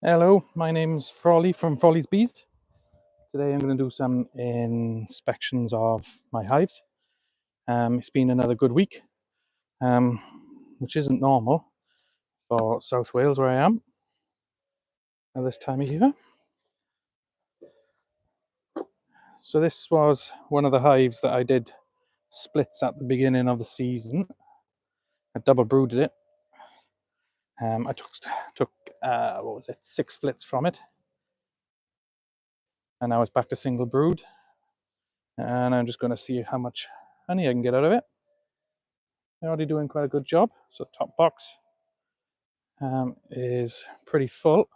Hello, my name's Frollie from Frollie's Bees. Today I'm going to do some inspections of my hives. It's been another good week, um, which isn't normal for South Wales where I am at this time of year. So this was one of the hives that I did splits at the beginning of the season. I double brooded it. I took what was it, 6 splits from it, and now it's back to single brood. And I'm just going to see how much honey I can get out of it. They're already doing quite a good job. So top box is pretty full.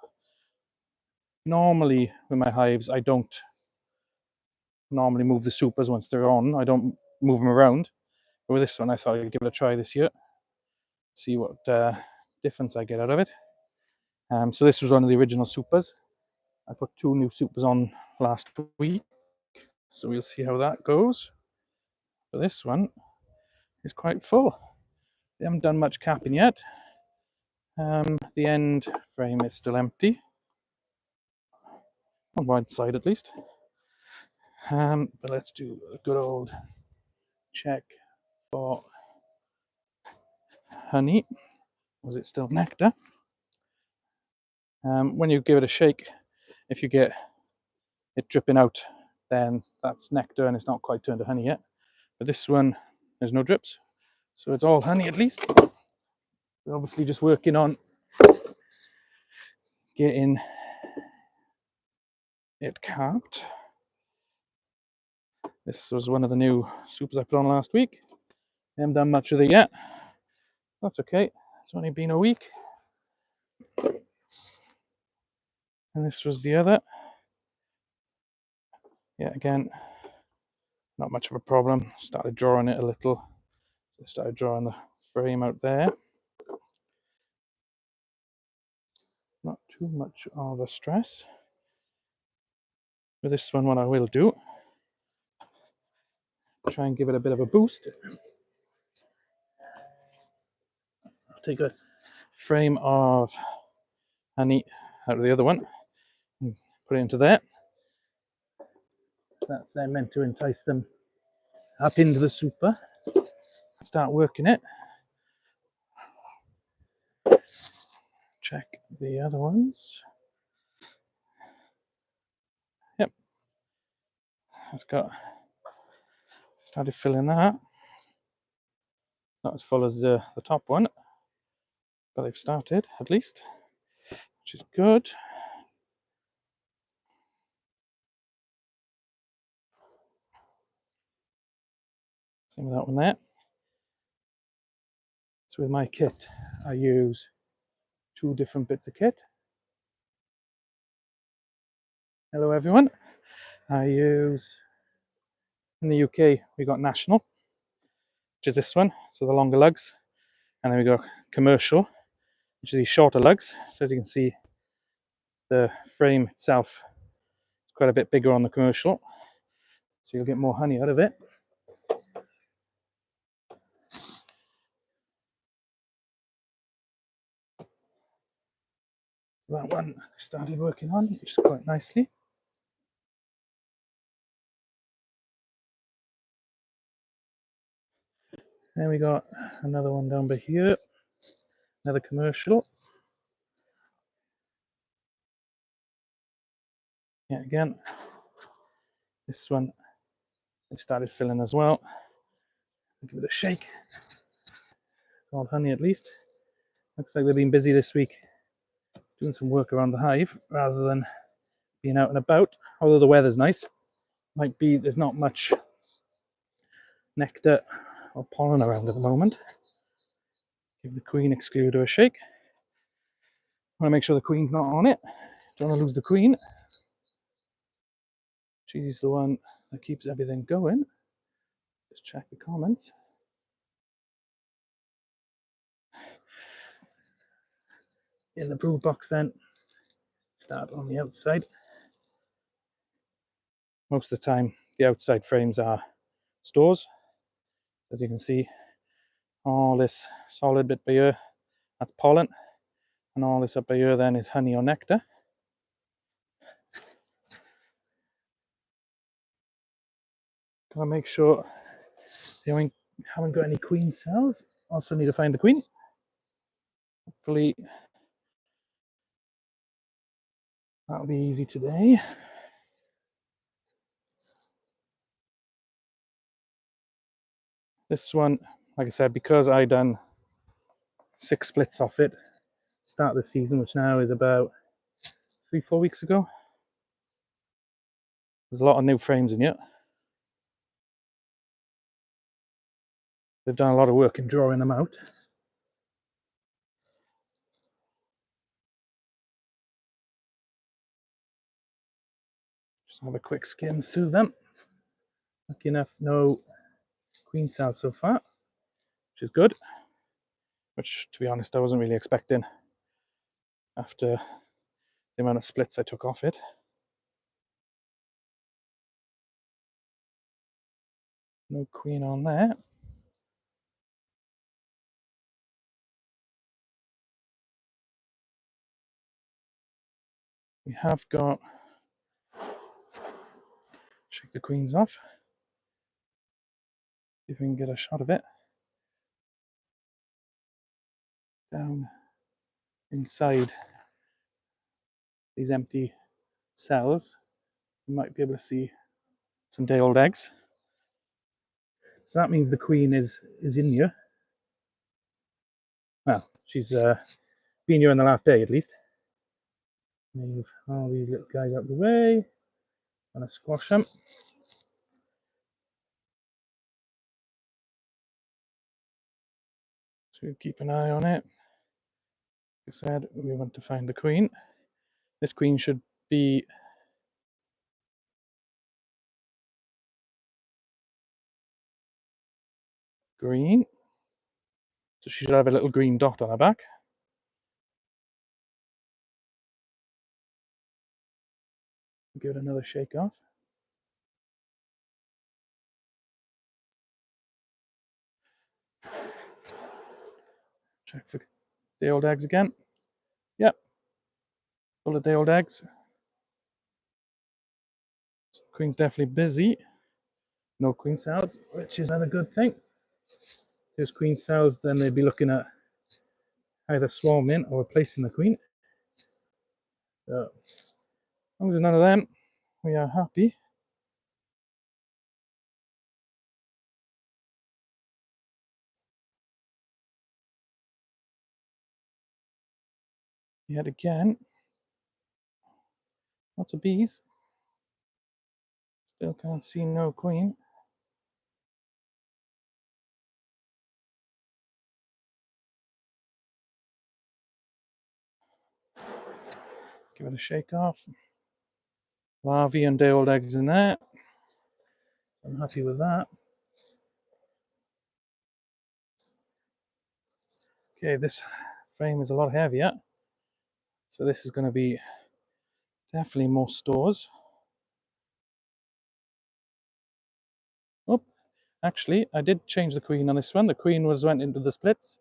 Normally with my hives, I don't normally move the supers once they're on. I don't move them around. But with this one, I thought I'd give it a try this year. See what difference I get out of it. So this was one of the original supers. I put 2 new supers on last week. So we'll see how that goes. But this one is quite full. They haven't done much capping yet. The end frame is still empty. On one side at least. But let's do a good old check for honey. Was it still nectar? When you give it a shake, if you get it dripping out, then that's nectar and it's not quite turned to honey yet. But this one, there's no drips, so it's all honey at least. We're obviously just working on getting it capped. This was one of the new supers I put on last week. I haven't done much with it yet. That's okay. It's only been a week. And this was the other. Yeah, again, not much of a problem. Started drawing it a little. So I started drawing the frame out there. Not too much of a stress. With this one, what I will do, try and give it a bit of a boost. I'll take a frame of honey out of the other one and put it into there. That's then meant to entice them up into the super. Start working it. Check the other ones. Yep, it's got started filling that. Not as full as the top one, but they've started at least, which is good. Same with that one there. So with my kit, I use 2 different bits of kit. Hello everyone. I use, in the UK, we got National, which is this one, so the longer lugs. And then we got Commercial, which are these shorter lugs. So as you can see, the frame itself is quite a bit bigger on the Commercial, so you'll get more honey out of it. That one I started working on, which is quite nicely. Then we got another one down by here, another Commercial. Yeah, again, this one I started filling as well. Give it a shake. It's all honey at least. Looks like they've been busy this week doing some work around the hive rather than being out and about. Although the weather's nice, might be there's not much nectar or pollen around at the moment. Give the queen excluder a shake. Want to make sure the queen's not on it. Don't want to lose the queen. She's the one that keeps everything going. Just check the comments. In the brood box then, start on the outside. Most of the time the outside frames are stores. As you can see, all this solid bit by here, that's pollen, and all this up by here then is honey or nectar. I'll make sure they haven't got any queen cells. Also need to find the queen. Hopefully that'll be easy today. This one, like I said, because I done 6 splits off it, start of the season, which now is about 3-4 weeks ago. There's a lot of new frames in here. They've done a lot of work in drawing them out. Just have a quick skim through them. Lucky enough, no queen cells so far, which is good. Which, to be honest, I wasn't really expecting after the amount of splits I took off it. No queen on there. We have got, shake the queens off, see if we can get a shot of it. Down inside these empty cells, you might be able to see some day-old eggs. So that means the queen is in here. Well, she's been here in the last day at least. Move all these little guys out of the way. I'm gonna squash them. So keep an eye on it. Like I said, we want to find the queen. This queen should be green. So she should have a little green dot on her back. Give it another shake off. Check for day-old eggs again. Yep. Full of day-old eggs. So the queen's definitely busy. No queen cells, which is another good thing. If there's queen cells, then they'd be looking at either swarming or replacing the queen. So, as long as there's none of them, we are happy. Yet again, lots of bees. Still can't see no queen. Give it a shake off. Larvae and day-old eggs in there. I'm happy with that. Okay, this frame is a lot heavier. So this is going to be definitely more stores. Oh, actually, I did change the queen on this one. The queen went into the splits.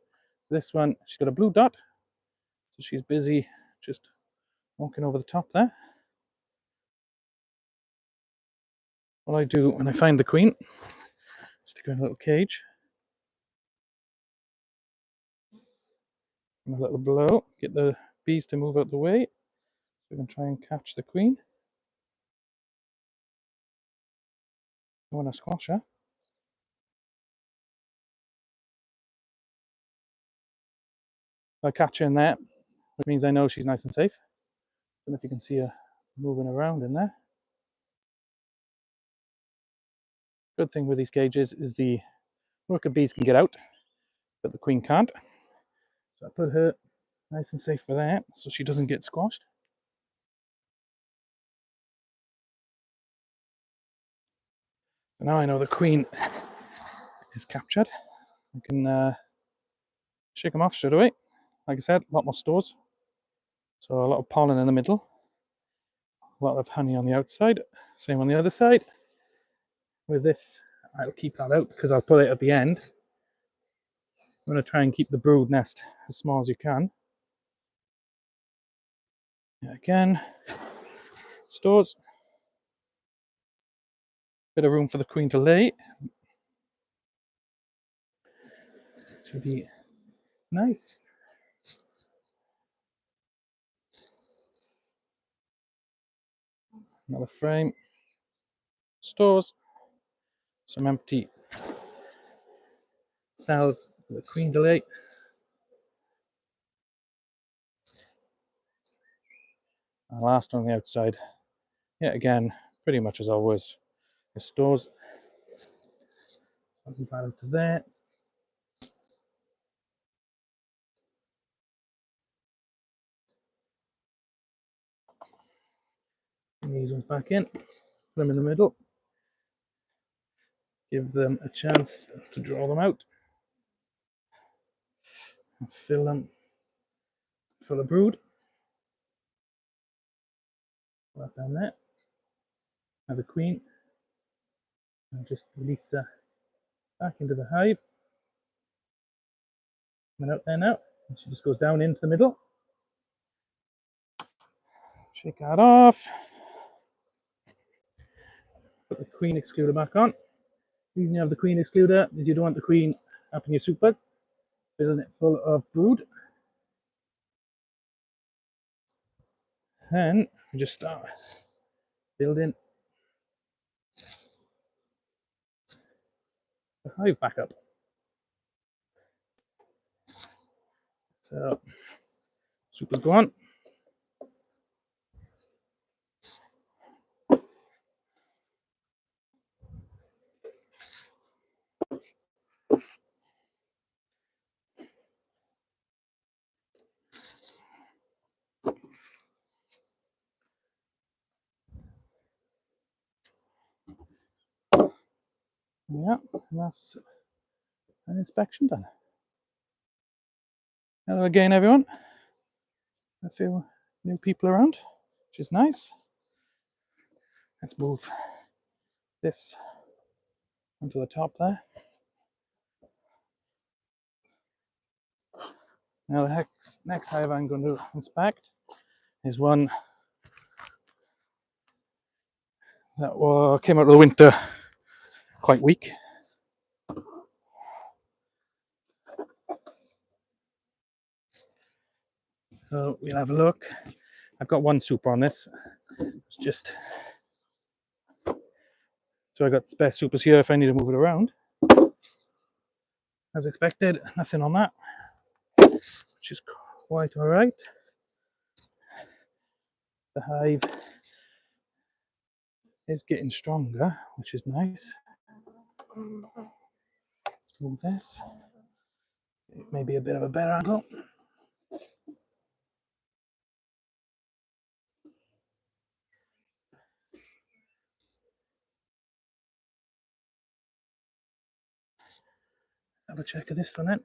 So this one, she's got a blue dot. So she's busy just walking over the top there. What I do when I find the queen, stick her in a little cage. And a little blow, get the bees to move out the way. So we can try and catch the queen. I want to squash her. If I catch her in there, which means I know she's nice and safe. I don't know if you can see her moving around in there. Good thing with these cages is the worker bees can get out, but the queen can't. So I put her nice and safe for that, so she doesn't get squashed. So now I know the queen is captured. I can shake them off straight away. Like I said, a lot more stores. So a lot of pollen in the middle, a lot of honey on the outside, same on the other side. With this, I'll keep that out because I'll put it at the end. I'm going to try and keep the brood nest as small as you can. Yeah, again, stores. Bit of room for the queen to lay. Should be nice. Another frame. Stores. Some empty cells for the queen to lay. And last on the outside. Yet again, pretty much as always. The stores. Move that out to there. And these ones back in. Put them in the middle. Give them a chance to draw them out. And fill them full of brood. Right down there. Now the queen. And just release her back into the hive. And out there now. And she just goes down into the middle. Shake that off. Put the queen excluder back on. The reason you have the queen excluder is you don't want the queen up in your supers, filling it full of brood. And we just start building the hive back up. So, supers go on. Yeah, and that's an inspection done. Hello again, everyone. A few new people around, which is nice. Let's move this onto the top there. Now the next hive I'm going to inspect is one that came out of the winter quite weak. So we'll have a look. I've got one super on this. It's just so I got spare supers here if I need to move it around. As expected, nothing on that, which is quite all right. The hive is getting stronger, which is nice. Let's move this. Maybe a bit of a better angle. Have a check of this one then.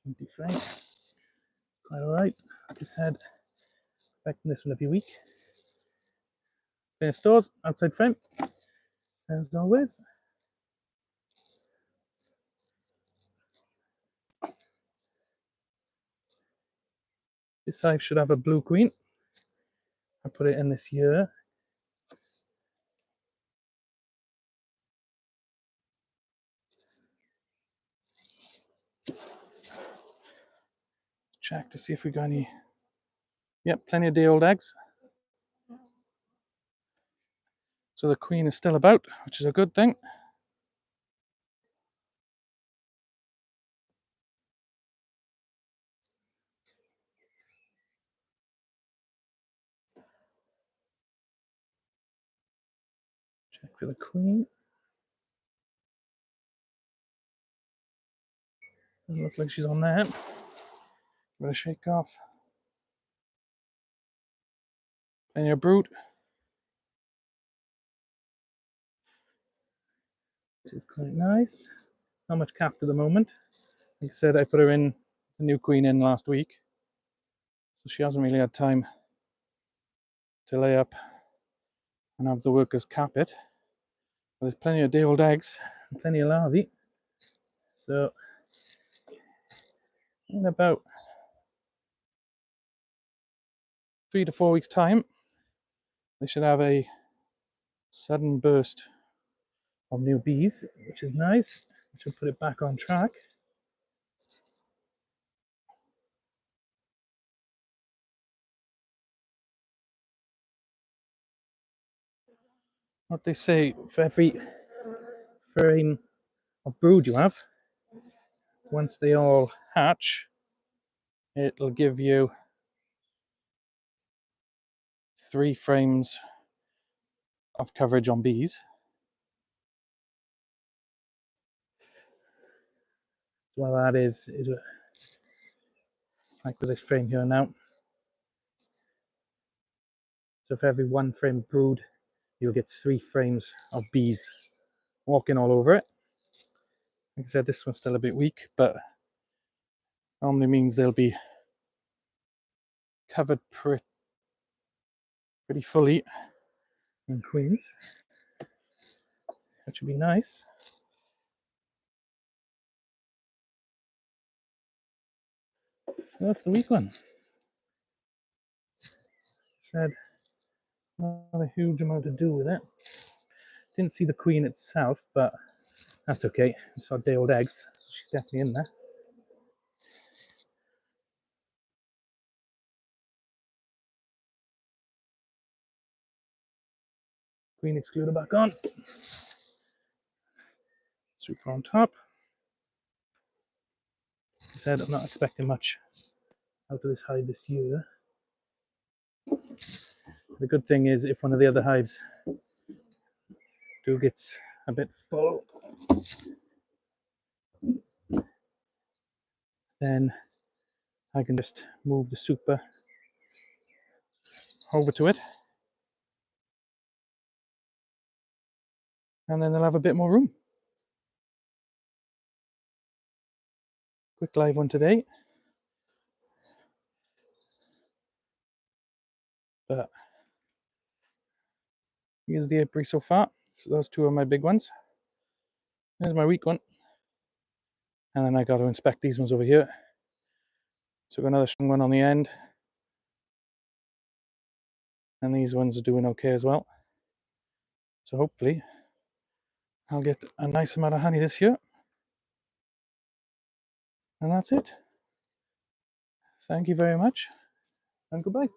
Empty frame. Quite all right. Like I said, expecting this one to be weak. Spare stores, outside frame, as always. This hive should have a blue queen. I put it in this year. Check to see if we got any. Yep, plenty of day-old eggs. So the queen is still about, which is a good thing. Check for the queen. Doesn't look like she's on there. Give it a shake off. Plenty of brood. Which is quite nice. Not much capped at the moment. Like I said, I put her in, the new queen in last week. So she hasn't really had time to lay up and have the workers cap it. But there's plenty of day-old eggs and plenty of larvae. So in about 3 to 4 weeks' time, they should have a sudden burst of new bees, which is nice. I should put it back on track. What they say, for every frame of brood you have, once they all hatch, it'll give you 3 frames of coverage on bees. What that is like with this frame here now. So for every 1 frame brood, you'll get 3 frames of bees walking all over it. Like I said, this one's still a bit weak, but normally means they'll be covered pretty fully in queens, which would be nice. So that's the weak one. Said not a huge amount to do with it. Didn't see the queen itself, but that's okay. I saw day-old eggs, so she's definitely in there. Queen excluder back on. Super on top. Like I said, I'm not expecting much out of this hive this year. The good thing is, if one of the other hives gets a bit full, then I can just move the super over to it, and then they'll have a bit more room. Quick live one today, but here's the apiary so far. So those 2 are my big ones. There's my weak one, and then I got to inspect these ones over here. So I've got another strong one on the end, and these ones are doing okay as well. So hopefully I'll get a nice amount of honey this year. And that's it. Thank you very much, and goodbye.